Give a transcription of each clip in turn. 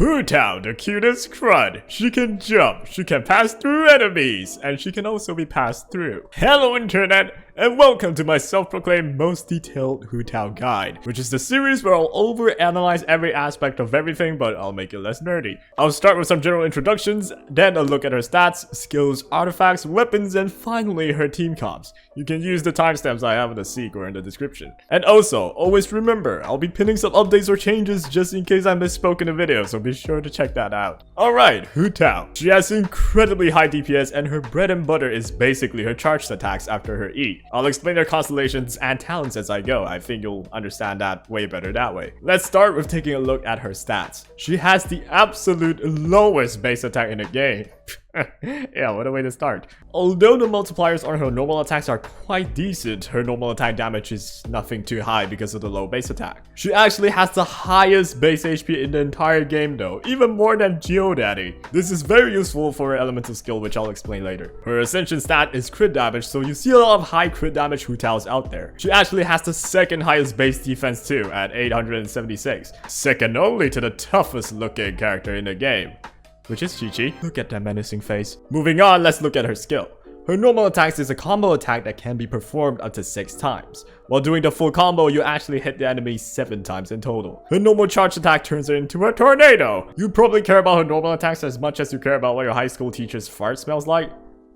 Hu Tao, the cutest crud. She can jump, she can pass through enemies, and she can also be passed through. Hello internet, and welcome to my self-proclaimed most detailed Hu Tao guide, which is the series where I'll overanalyze every aspect of everything, but I'll make it less nerdy. I'll start with some general introductions, then a look at her stats, skills, artifacts, weapons, and finally her team comps. You can use the timestamps I have in the seek or in the description. And also, always remember, I'll be pinning some updates or changes just in case I misspoke in the video, so be sure to check that out. Alright, Hu Tao. She has incredibly high DPS and her bread and butter is basically her charged attacks after her E. I'll explain her constellations and talents as I go. I think you'll understand that way better that way. Let's start with taking a look at her stats. She has the absolute lowest base attack in the game. Yeah, what a way to start. Although the multipliers on her normal attacks are quite decent, her normal attack damage is nothing too high because of the low base attack. She actually has the highest base HP in the entire game though, even more than GeoDaddy. This is very useful for her elemental skill, which I'll explain later. Her ascension stat is crit damage, so you see a lot of high crit damage Hu Taos out there. She actually has the second highest base defense too, at 876, second only to the toughest looking character in the game, which is Chi-Chi. Look at that menacing face. Moving on, let's look at her skill. Her normal attacks is a combo attack that can be performed up to 6 times. While doing the full combo, you actually hit the enemy 7 times in total. Her normal charge attack turns her into a tornado. You probably care about her normal attacks as much as you care about what your high school teacher's fart smells like.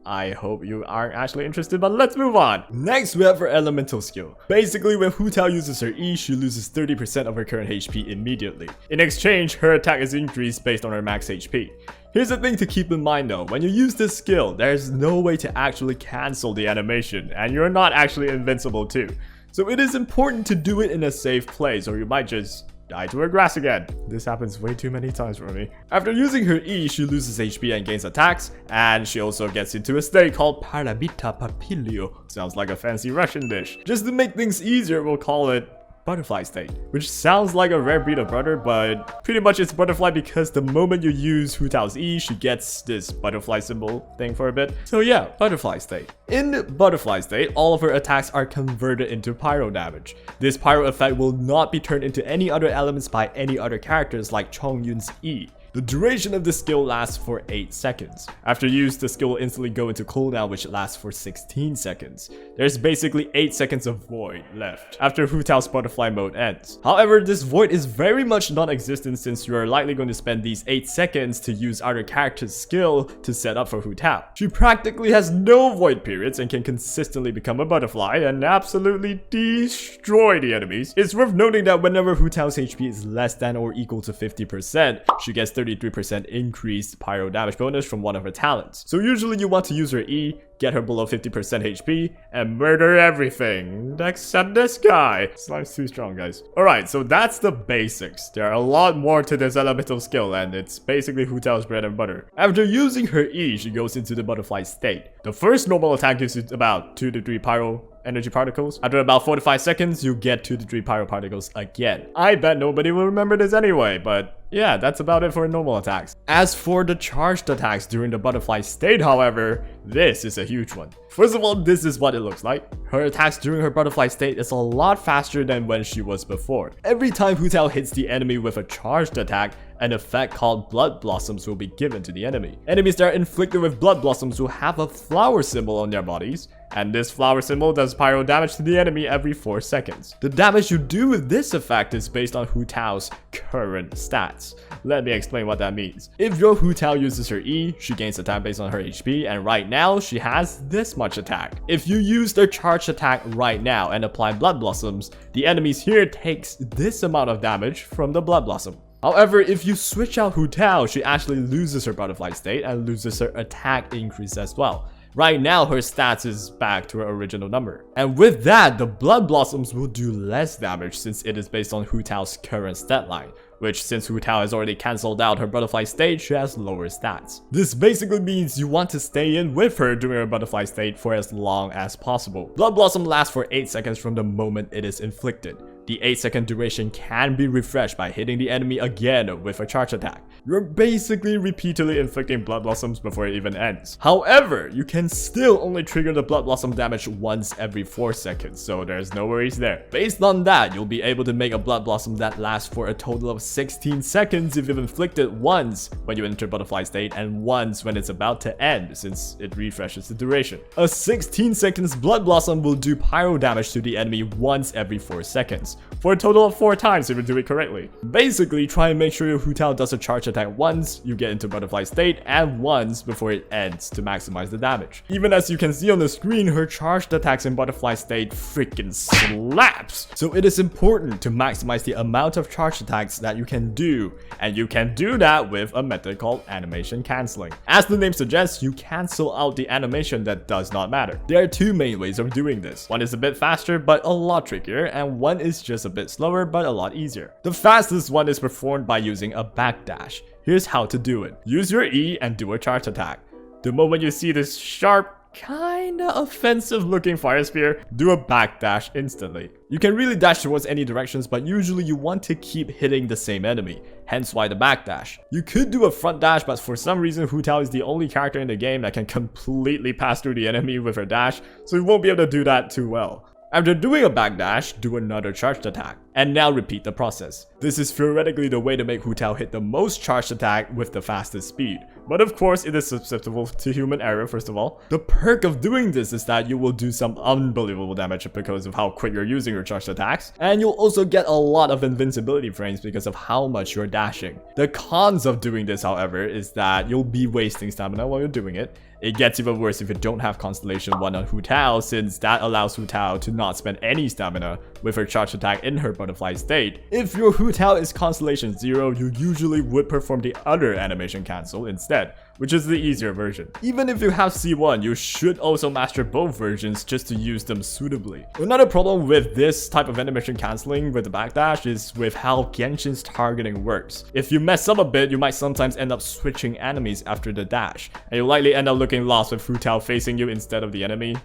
I hope you aren't actually interested, but let's move on. Next, we have her elemental skill. Basically, when Hu Tao uses her E, she loses 30% of her current HP immediately. In exchange, her attack is increased based on her max HP. Here's the thing to keep in mind though, when you use this skill, there's no way to actually cancel the animation, and you're not actually invincible too. So it is important to do it in a safe place, or you might just die to her grass again. This happens way too many times for me. After using her E, she loses HP and gains attacks, and she also gets into a state called Parabita Papilio. Sounds like a fancy Russian dish. Just to make things easier, we'll call it butterfly state, which sounds like a rare breed of butter, but pretty much it's butterfly because the moment you use Hu Tao's E, she gets this butterfly symbol thing for a bit. So yeah, butterfly state. In butterfly state, all of her attacks are converted into pyro damage. This pyro effect will not be turned into any other elements by any other characters like Chongyun's E. The duration of the skill lasts for 8 seconds. After use, the skill will instantly go into cooldown, which lasts for 16 seconds. There's basically 8 seconds of void left after Hu Tao's butterfly mode ends. However, this void is very much non-existent since you are likely going to spend these 8 seconds to use other character's skill to set up for Hu Tao. She practically has no void periods and can consistently become a butterfly and absolutely destroy the enemies. It's worth noting that whenever Hu Tao's HP is less than or equal to 50%, she gets 33% increased pyro damage bonus from one of her talents. So usually you want to use her E, get her below 50% HP, and murder everything except this guy. Slime's too strong, guys. Alright, so that's the basics. There are a lot more to this elemental skill, and it's basically Hu Tao's bread and butter. After using her E, she goes into the butterfly state. The first normal attack gives you about 2 to 3 pyro energy particles. After about 4 to 5 seconds, you get 2 to 3 pyro particles again. I bet nobody will remember this anyway, but yeah, that's about it for normal attacks. As for the charged attacks during the butterfly state, however, this is a huge one. First of all, this is what it looks like. Her attacks during her butterfly state is a lot faster than when she was before. Every time Hu Tao hits the enemy with a charged attack, an effect called Blood Blossoms will be given to the enemy. Enemies that are inflicted with Blood Blossoms will have a flower symbol on their bodies, and this flower symbol does pyro damage to the enemy every 4 seconds. The damage you do with this effect is based on Hu Tao's current stats. Let me explain what that means. If your Hu Tao uses her E, she gains attack based on her HP, and right now she has this much attack. If you use their charged attack right now and apply Blood Blossoms, the enemies here takes this amount of damage from the Blood Blossom. However, if you switch out Hu Tao, she actually loses her butterfly state and loses her attack increase as well. Right now, her stats is back to her original number. And with that, the Blood Blossoms will do less damage since it is based on Hu Tao's current stat line, which since Hu Tao has already cancelled out her butterfly state, she has lower stats. This basically means you want to stay in with her during her butterfly state for as long as possible. Blood Blossom lasts for 8 seconds from the moment it is inflicted. The 8-second duration can be refreshed by hitting the enemy again with a charge attack. You're basically repeatedly inflicting blood blossoms before it even ends. However, you can still only trigger the blood blossom damage once every 4 seconds, so there's no worries there. Based on that, you'll be able to make a blood blossom that lasts for a total of 16 seconds if you've inflicted once when you enter butterfly state and once when it's about to end, since it refreshes the duration. A 16 seconds blood blossom will do pyro damage to the enemy once every 4 seconds, for a total of 4 times if you do it correctly. Basically, try and make sure your Hu Tao does a charge attack once you get into butterfly state and once before it ends to maximize the damage. Even as you can see on the screen, her charged attacks in butterfly state freaking slaps. So it is important to maximize the amount of charge attacks that you can do, and you can do that with a method called animation cancelling. As the name suggests, you cancel out the animation that does not matter. There are 2 main ways of doing this. One is a bit faster but a lot trickier, and one is just a bit slower but a lot easier. The fastest one is performed by using a backdash. Here's how to do it. Use your E and do a charge attack. The moment you see this sharp, kinda offensive looking fire spear, do a backdash instantly. You can really dash towards any directions, but usually you want to keep hitting the same enemy, hence why the backdash. You could do a front dash, but for some reason Hu Tao is the only character in the game that can completely pass through the enemy with her dash, so you won't be able to do that too well. After doing a backdash, do another charged attack, and now repeat the process. This is theoretically the way to make Hu Tao hit the most charged attack with the fastest speed, but of course it is susceptible to human error first of all. The perk of doing this is that you will do some unbelievable damage because of how quick you're using your charged attacks, and you'll also get a lot of invincibility frames because of how much you're dashing. The cons of doing this, however, is that you'll be wasting stamina while you're doing it. It gets even worse if you don't have Constellation 1 on Hu Tao, since that allows Hu Tao to not spend any stamina with her charge attack in her butterfly state. If your Hu Tao is Constellation 0, you usually would perform the other animation cancel instead, which is the easier version. Even if you have C1, you should also master both versions just to use them suitably. Another problem with this type of animation cancelling with the backdash is with how Genshin's targeting works. If you mess up a bit, you might sometimes end up switching enemies after the dash, and you'll likely end up looking lost with Hu Tao facing you instead of the enemy.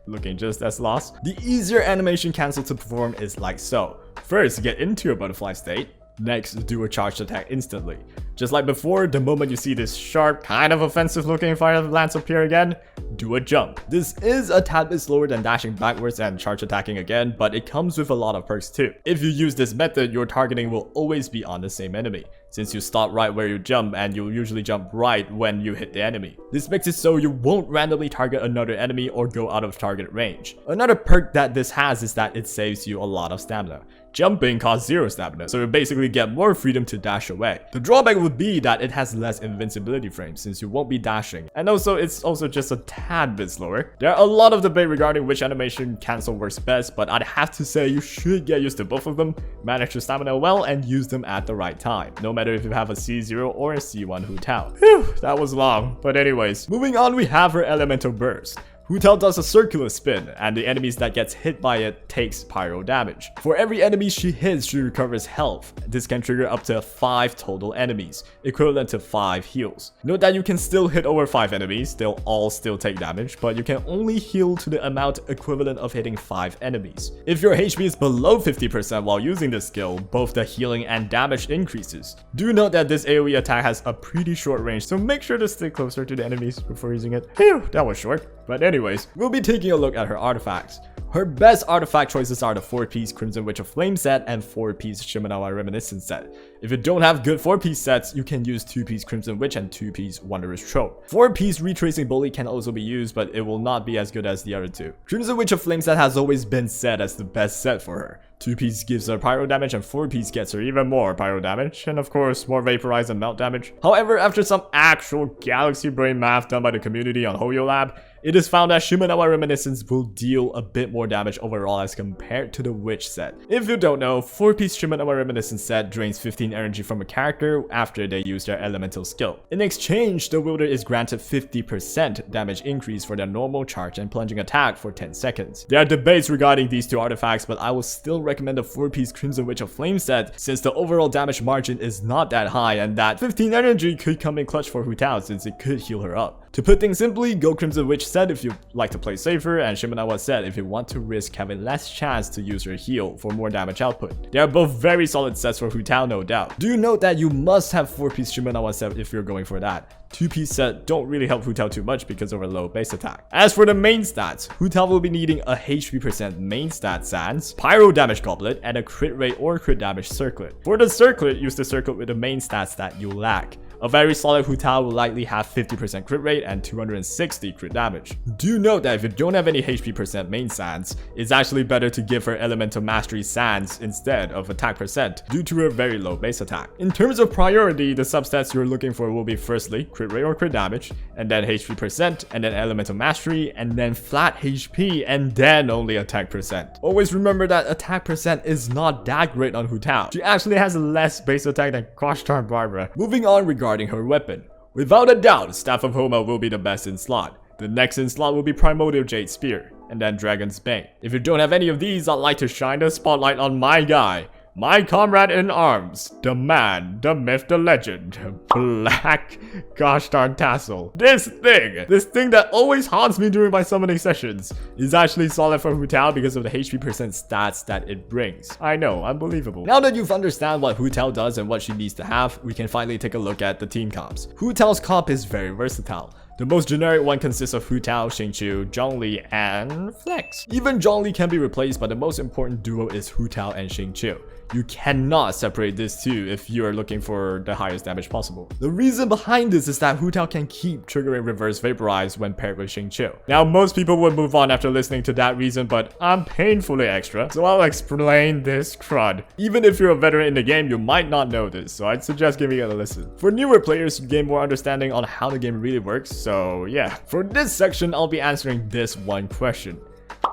Looking just as lost. The easier animation cancel to perform is like so. First, get into your butterfly state. Next, do a charged attack instantly. Just like before, the moment you see this sharp, kind of offensive looking fire lance appear again, do a jump. This is a tad bit slower than dashing backwards and charge attacking again, but it comes with a lot of perks too. If you use this method, your targeting will always be on the same enemy, since you start right where you jump and you'll usually jump right when you hit the enemy. This makes it so you won't randomly target another enemy or go out of target range. Another perk that this has is that it saves you a lot of stamina. Jumping costs 0 stamina, so you basically get more freedom to dash away. The drawback would be that it has less invincibility frames since you won't be dashing, and also it's also just a tad bit slower. There are a lot of debate regarding which animation cancel works best, but I'd have to say you should get used to both of them, manage your stamina well, and use them at the right time, no matter if you have a C0 or a C1 Hu Tao. Whew, that was long. But anyways, moving on, we have her elemental burst. Hu Tao does a circular spin, and the enemies that gets hit by it takes pyro damage. For every enemy she hits, she recovers health. This can trigger up to 5 total enemies, equivalent to 5 heals. Note that you can still hit over 5 enemies, they'll all still take damage, but you can only heal to the amount equivalent of hitting 5 enemies. If your HP is below 50% while using this skill, both the healing and damage increases. Do note that this AoE attack has a pretty short range, so make sure to stay closer to the enemies before using it. Phew, that was short. But anyways, we'll be taking a look at her artifacts. Her best artifact choices are the 4-piece Crimson Witch of Flame set and 4-piece Shimenawa Reminiscence set. If you don't have good 4-piece sets, you can use 2-piece Crimson Witch and 2-piece Wondrous Trope. 4-piece Retracing Bully can also be used, but it will not be as good as the other two. Crimson Witch of Flame set has always been set as the best set for her. 2-piece gives her pyro damage and 4-piece gets her even more pyro damage, and of course more vaporize and melt damage. However, after some actual galaxy brain math done by the community on Hoyo Lab, it is found that Shimenawa Reminiscence will deal a bit more damage overall as compared to the Witch set. If you don't know, 4-piece Shimenawa Reminiscence set drains 15 energy from a character after they use their elemental skill. In exchange, the wielder is granted 50% damage increase for their normal charge and plunging attack for 10 seconds. There are debates regarding these two artifacts, but I will still recommend the 4-piece Crimson Witch of Flame set since the overall damage margin is not that high and that 15 energy could come in clutch for Hu Tao since it could heal her up. To put things simply, go Crimson Witch set if you like to play safer, and Shimenawa set if you want to risk having less chance to use your heal for more damage output. They are both very solid sets for Hu Tao, no doubt. Do note that you must have 4-piece Shimenawa set if you're going for that. 2-piece set don't really help Hu Tao too much because of her low base attack. As for the main stats, Hu Tao will be needing a HP % main stat sans, Pyro damage goblet, and a crit rate or crit damage circlet. For the circlet, use the circlet with the main stats that you lack. A very solid Hu Tao will likely have 50% crit rate and 260 crit damage. Do note that if you don't have any HP % main sans, it's actually better to give her Elemental Mastery sans instead of attack % due to her very low base attack. In terms of priority, the substats you're looking for will be firstly crit rate or crit damage, and then HP %, and then Elemental Mastery, and then flat HP, and then only attack %. Always remember that attack % is not that great on Hu Tao. She actually has less base attack than Gosh darn Barbara. Moving on regarding her weapon. Without a doubt, Staff of Homa will be the best in slot. The next in slot will be Primordial Jade Spear, and then Dragon's Bane. If you don't have any of these, I'd like to shine the spotlight on my guy. My comrade in arms, the man, the myth, the legend, Black Gosh darn Tassel. This thing that always haunts me during my summoning sessions, is actually solid for Hu Tao because of the HP % stats that it brings. I know, unbelievable. Now that you've understand what Hu Tao does and what she needs to have, we can finally take a look at the team comps. Hu Tao's comp is very versatile. The most generic one consists of Hu Tao, Xing Qiu, Zhongli, and Flex. Even Zhongli can be replaced, but the most important duo is Hu Tao and Xing Qiu. You cannot separate these two if you are looking for the highest damage possible. The reason behind this is that Hu Tao can keep triggering reverse vaporize when paired with Xing Qiu. Now, most people would move on after listening to that reason, but I'm painfully extra, so I'll explain this crud. Even if you're a veteran in the game, you might not know this, so I'd suggest giving it a listen. For newer players, you gain more understanding on how the game really works, so yeah. For this section, I'll be answering this one question.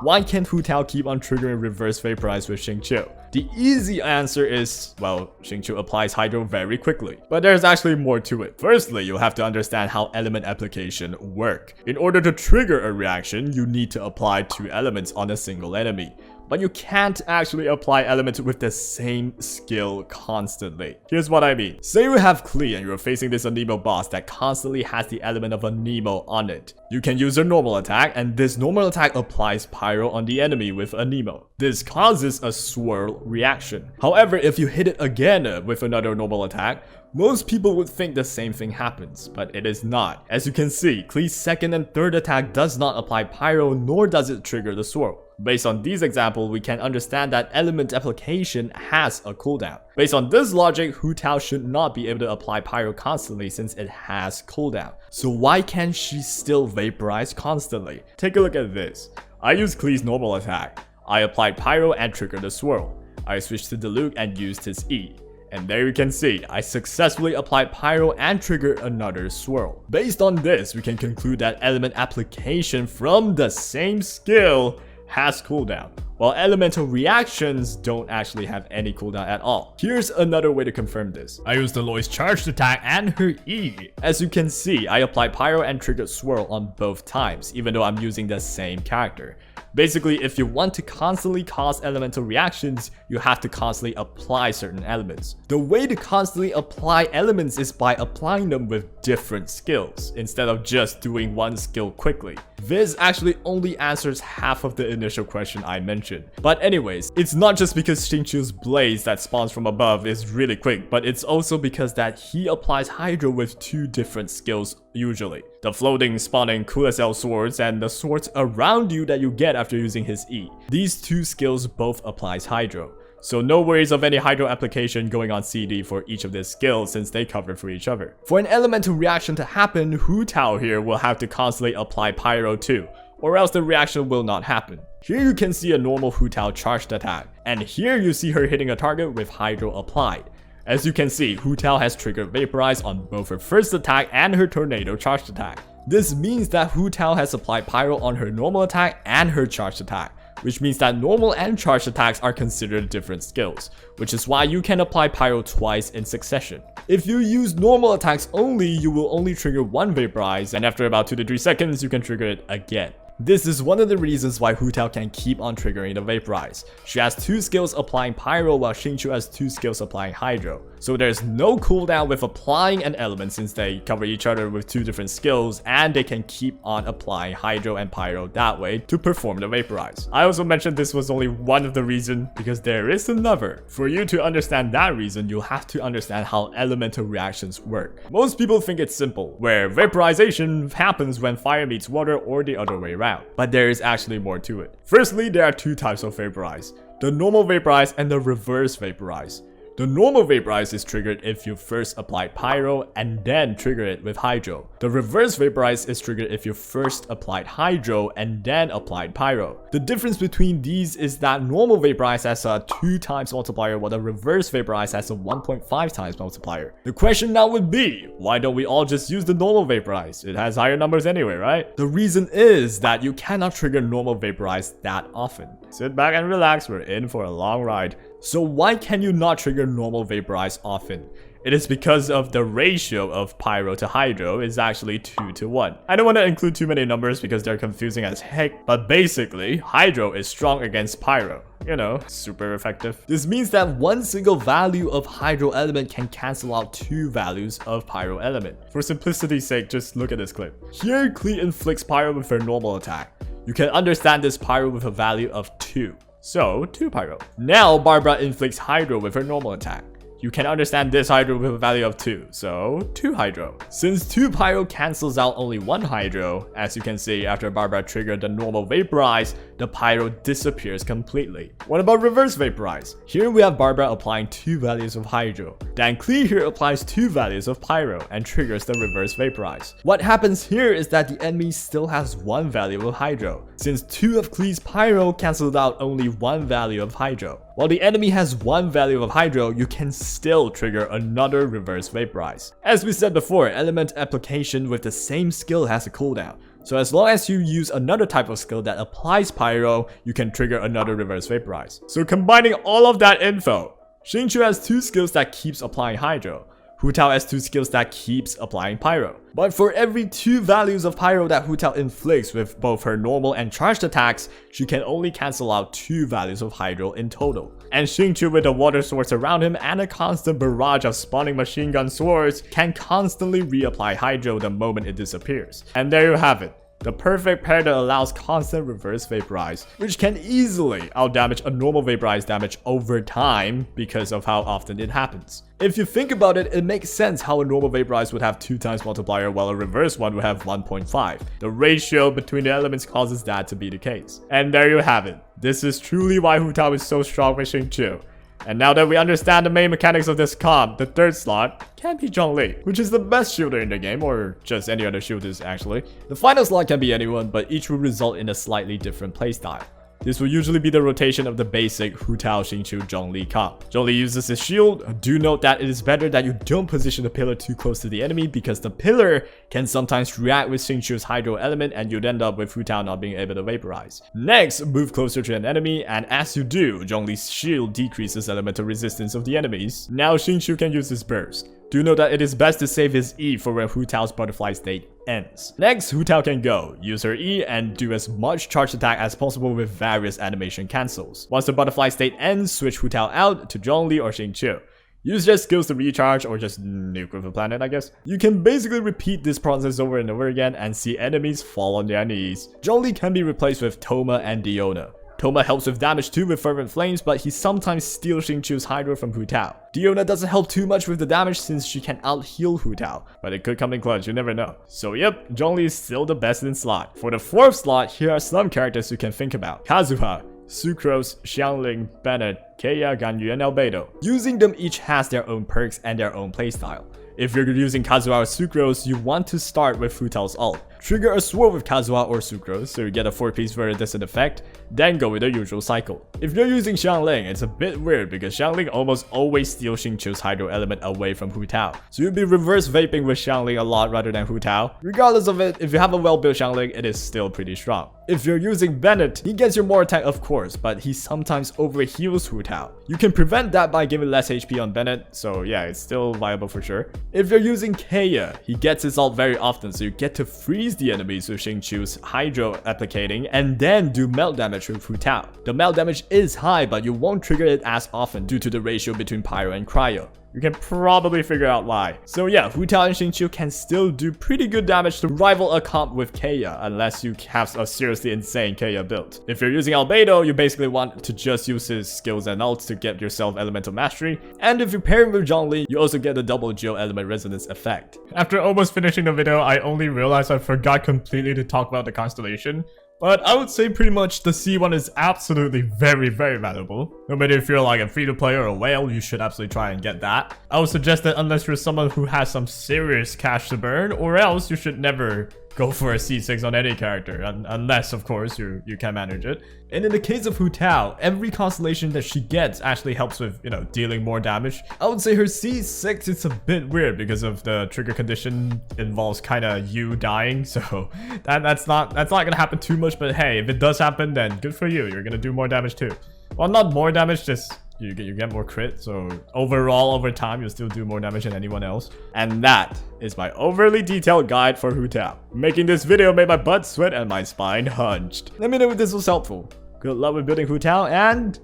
Why can't Hu Tao keep on triggering reverse vaporize with Xing Qiu? The easy answer is, well, Xing Qiu applies Hydro very quickly. But there's actually more to it. Firstly, you'll have to understand how element application work. In order to trigger a reaction, you need to apply 2 elements on a single enemy. But you can't actually apply elements with the same skill constantly. Here's what I mean. Say you have Klee and you're facing this Anemo boss that constantly has the element of Anemo on it. You can use a normal attack, and this normal attack applies Pyro on the enemy with Anemo. This causes a swirl reaction. However, if you hit it again with another normal attack, most people would think the same thing happens, but it is not. As you can see, Klee's second and third attack does not apply Pyro, nor does it trigger the swirl. Based on these examples, we can understand that element application has a cooldown. Based on this logic, Hu Tao should not be able to apply Pyro constantly since it has cooldown. So why can't she still vaporize constantly? Take a look at this. I used Klee's normal attack. I applied Pyro and triggered the swirl. I switched to Diluc and used his E. And there you can see, I successfully applied Pyro and triggered another swirl. Based on this, we can conclude that element application from the same skill has cooldown, while elemental reactions don't actually have any cooldown at all. Here's another way to confirm this. I used Aloy's charged attack and her E. As you can see, I applied Pyro and triggered swirl on both times, even though I'm using the same character. Basically, if you want to constantly cause elemental reactions, you have to constantly apply certain elements. The way to constantly apply elements is by applying them with different skills, instead of just doing one skill quickly. This actually only answers half of the initial question I mentioned. But anyways, it's not just because Xing Qiu's blaze that spawns from above is really quick, but it's also because that he applies Hydro with 2 different skills usually. The floating, spawning Kulasel swords and the swords around you that you get after using his E. These 2 skills both applies Hydro. So no worries of any Hydro application going on CD for each of these skills since they cover for each other. For an elemental reaction to happen, Hu Tao here will have to constantly apply Pyro too, or else the reaction will not happen. Here you can see a normal Hu Tao charged attack, and here you see her hitting a target with Hydro applied. As you can see, Hu Tao has triggered Vaporize on both her first attack and her Tornado charged attack. This means that Hu Tao has applied Pyro on her normal attack and her charged attack, which means that normal and charged attacks are considered different skills, which is why you can apply Pyro twice in succession. If you use normal attacks only, you will only trigger one Vaporize, and after about 2 to 3 seconds, you can trigger it again. This is one of the reasons why Hu Tao can keep on triggering the Vaporize. She has 2 skills applying Pyro while Xing Qiu has 2 skills applying Hydro. So there's no cooldown with applying an element since they cover each other with 2 different skills, and they can keep on applying Hydro and Pyro that way to perform the Vaporize. I also mentioned this was only one of the reasons because there is another. For you to understand that reason, you'll have to understand how elemental reactions work. Most people think it's simple, where vaporization happens when fire meets water or the other way around, but there is actually more to it. Firstly, there are 2 types of Vaporize: the normal Vaporize and the reverse Vaporize. The normal Vaporize is triggered if you first applied Pyro and then trigger it with Hydro. The reverse Vaporize is triggered if you first applied Hydro and then applied Pyro. The difference between these is that normal Vaporize has a 2 times multiplier while the reverse Vaporize has a 1.5 times multiplier. The question now would be, why don't we all just use the normal Vaporize? It has higher numbers anyway, right? The reason is that you cannot trigger normal Vaporize that often. Sit back and relax, we're in for a long ride. So why can you not trigger normal Vaporize often? It is because of the ratio of Pyro to Hydro is actually 2 to 1. I don't want to include too many numbers because they're confusing as heck, but basically, Hydro is strong against Pyro. You know, super effective. This means that one single value of Hydro element can cancel out 2 values of Pyro element. For simplicity's sake, just look at this clip. Here, Klee inflicts Pyro with her normal attack. You can understand this Pyro with a value of 2. So, 2 Pyro. Now, Barbara inflicts Hydro with her normal attack. You can understand this Hydro with a value of 2, so 2 Hydro. Since 2 Pyro cancels out only 1 Hydro, as you can see after Barbara triggered the normal Vaporize, the Pyro disappears completely. What about reverse Vaporize? Here we have Barbara applying 2 values of Hydro. Dan Klee here applies 2 values of Pyro and triggers the reverse Vaporize. What happens here is that the enemy still has 1 value of Hydro, since 2 of Klee's Pyro cancelled out only 1 value of Hydro. While the enemy has 1 value of Hydro, you can still trigger another reverse Vaporize. As we said before, element application with the same skill has a cooldown. So as long as you use another type of skill that applies Pyro, you can trigger another reverse Vaporize. So combining all of that info, Xing Qiu has 2 skills that keeps applying Hydro. Hu Tao has 2 skills that keeps applying Pyro. But for every 2 values of Pyro that Hu Tao inflicts with both her normal and charged attacks, she can only cancel out 2 values of Hydro in total. And Xing Qiu with the water swords around him and a constant barrage of spawning machine gun swords can constantly reapply Hydro the moment it disappears. And there you have it. The perfect pair that allows constant reverse Vaporize, which can easily outdamage a normal Vaporize damage over time because of how often it happens. If you think about it, it makes sense how a normal Vaporize would have 2 times multiplier while a reverse one would have 1.5. The ratio between the elements causes that to be the case. And there you have it. This is truly why Hu Tao is so strong with Xing Qiu. And now that we understand the main mechanics of this comp, the 3rd slot can be Zhongli, which is the best shooter in the game, or just any other shooters actually. The final slot can be anyone, but each will result in a slightly different playstyle. This will usually be the rotation of the basic Hu Tao, Xing Qiu, Zhongli comp. Zhongli uses his shield. Do note that it is better that you don't position the pillar too close to the enemy because the pillar can sometimes react with Xing Qiu's Hydro element and you'd end up with Hu Tao not being able to Vaporize. Next, move closer to an enemy, and as you do, Zhongli's shield decreases elemental resistance of the enemies. Now Xing Qiu can use his burst. Do know that it is best to save his E for when Hu Tao's butterfly state ends. Next, Hu Tao can go, use her E and do as much charge attack as possible with various animation cancels. Once the butterfly state ends, switch Hu Tao out to Zhongli or Xing Qiu. Use their skills to recharge or just nuke with a planet, I guess. You can basically repeat this process over and over again and see enemies fall on their knees. Zhongli can be replaced with Thoma and Diona. Thoma helps with damage too with Fervent Flames, but he sometimes steals Xing Qiu's Hydro from Hu Tao. Diona doesn't help too much with the damage since she can out-heal Hu Tao, but it could come in clutch, you never know. So yep, Zhongli is still the best in slot. For the 4th slot, here are some characters you can think about. Kazuha, Sucrose, Xiangling, Bennett, Keiya, Ganyu, and Albedo. Using them each has their own perks and their own playstyle. If you're using Kazuha or Sucrose, you want to start with Hu Tao's ult. Trigger a sword with Kazuha or Sucrose so you get a 4-piece very distant effect, then go with the usual cycle. If you're using Xiangling, it's a bit weird because Xiangling almost always steals Xing Qiu's Hydro element away from Hu Tao. So you'll be reverse vaping with Xiangling a lot rather than Hu Tao. Regardless of it, if you have a well-built Xiangling, it is still pretty strong. If you're using Bennett, he gets your more attack of course, but he sometimes overheals Hu Tao. You can prevent that by giving less HP on Bennett, so yeah, it's still viable for sure. If you're using Keiya, he gets his ult very often, so you get to freeze the enemies with Xing Qiu's Hydro applicating and then do melt damage with Hu Tao. The melt damage is high, but you won't trigger it as often due to the ratio between Pyro and Cryo. you can probably figure out why. So yeah, Hu Tao and Xing Qiu can still do pretty good damage to rival a comp with Kaya, unless you have a seriously insane Kaya build. If you're using Albedo, you basically want to just use his skills and ults to get yourself elemental mastery, and if you pair him with Zhongli, you also get the double geo element resonance effect. After almost finishing the video, I only realized I forgot completely to talk about the Constellation. But I would say pretty much the C1 is absolutely very valuable. No matter if you're like a free-to-play or a whale, you should absolutely try and get that. I would suggest that unless you're someone who has some serious cash to burn, or else you should never go for a C6 on any character, unless of course you can manage it. And in the case of Hu Tao, every constellation that she gets actually helps with, you know, dealing more damage. I would say her C6 is a bit weird because of the trigger condition involves kind of you dying, so that's not gonna happen too much. But hey, if it does happen, then good for you. You're gonna do more damage too. Well, not more damage, just you get more crit, so overall over time you'll still do more damage than anyone else. And that is my overly detailed guide for Hu Tao. Making this video made my butt sweat and my spine hunched. Let me know if this was helpful. Good luck with building Hu Tao and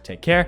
take care.